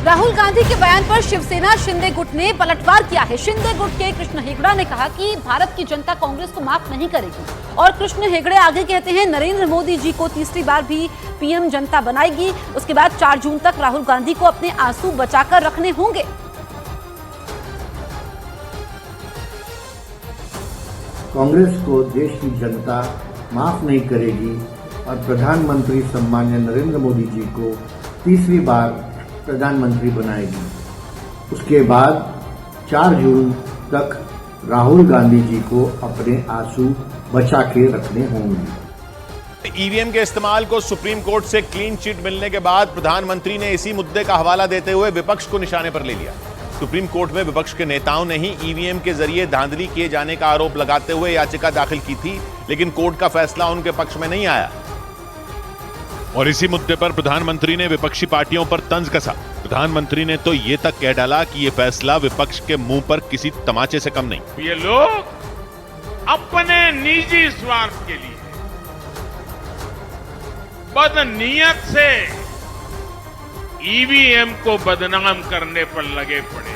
राहुल गांधी के बयान पर शिवसेना शिंदे गुट ने पलटवार किया है। शिंदे गुट के कृष्ण हेगड़ा ने कहा कि भारत की जनता कांग्रेस को माफ नहीं करेगी और कृष्ण हेगड़े आगे कहते हैं नरेंद्र मोदी जी को तीसरी बार भी पीएम जनता बनाएगी। उसके बाद 4 जून तक राहुल गांधी को अपने आंसू बचाकर रखने होंगे। कांग्रेस को देश की जनता माफ नहीं करेगी और प्रधानमंत्री सम्मान्य नरेंद्र मोदी जी को तीसरी बार प्रधानमंत्री बनाएगी। उसके बाद 4 जून तक राहुल गांधी जी को अपने आंसू बचा के रखने होंगे। ईवीएम के इस्तेमाल को सुप्रीम कोर्ट से क्लीन चिट मिलने के बाद प्रधानमंत्री ने इसी मुद्दे का हवाला देते हुए विपक्ष को निशाने पर ले लिया। सुप्रीम कोर्ट में विपक्ष के नेताओं ने ही ईवीएम के जरिए धांधली किए जाने का आरोप लगाते हुए याचिका दाखिल की थी, लेकिन कोर्ट का फैसला उनके पक्ष में नहीं आया और इसी मुद्दे पर प्रधानमंत्री ने विपक्षी पार्टियों पर तंज कसा। प्रधानमंत्री ने तो ये तक कह डाला कि ये फैसला विपक्ष के मुंह पर किसी तमाचे से कम नहीं। ये लोग अपने निजी स्वार्थ के लिए बदनीयत से ईवीएम को बदनाम करने पर लगे पड़े।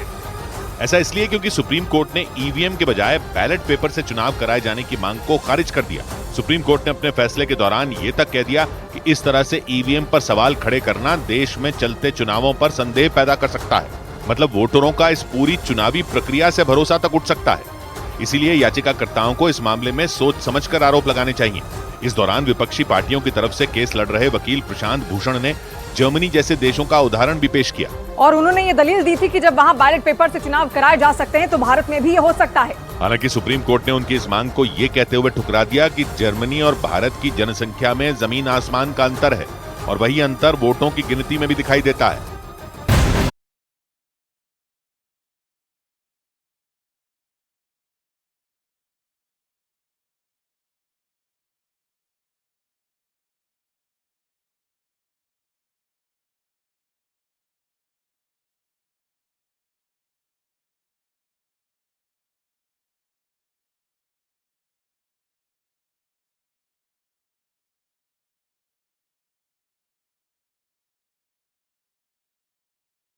ऐसा इसलिए क्योंकि सुप्रीम कोर्ट ने ईवीएम के बजाय बैलेट पेपर से चुनाव कराए जाने की मांग को खारिज कर दिया। सुप्रीम कोर्ट ने अपने फैसले के दौरान ये तक कह दिया कि इस तरह से ईवीएम पर सवाल खड़े करना देश में चलते चुनावों पर संदेह पैदा कर सकता है। मतलब वोटरों का इस पूरी चुनावी प्रक्रिया से भरोसा तक उठ सकता है। इसीलिए याचिकाकर्ताओं को इस मामले में सोच समझकर आरोप लगाने चाहिए। इस दौरान विपक्षी पार्टियों की तरफ से केस लड़ रहे वकील प्रशांत भूषण ने जर्मनी जैसे देशों का उदाहरण भी पेश किया और उन्होंने ये दलील दी थी कि जब वहां बैलेट पेपर से चुनाव कराए जा सकते हैं तो भारत में भी ये हो सकता है। हालांकि सुप्रीम कोर्ट ने उनकी इस मांग को ये कहते हुए ठुकरा दिया कि जर्मनी और भारत की जनसंख्या में जमीन आसमान का अंतर है और वही अंतर वोटों की गिनती में भी दिखाई देता है।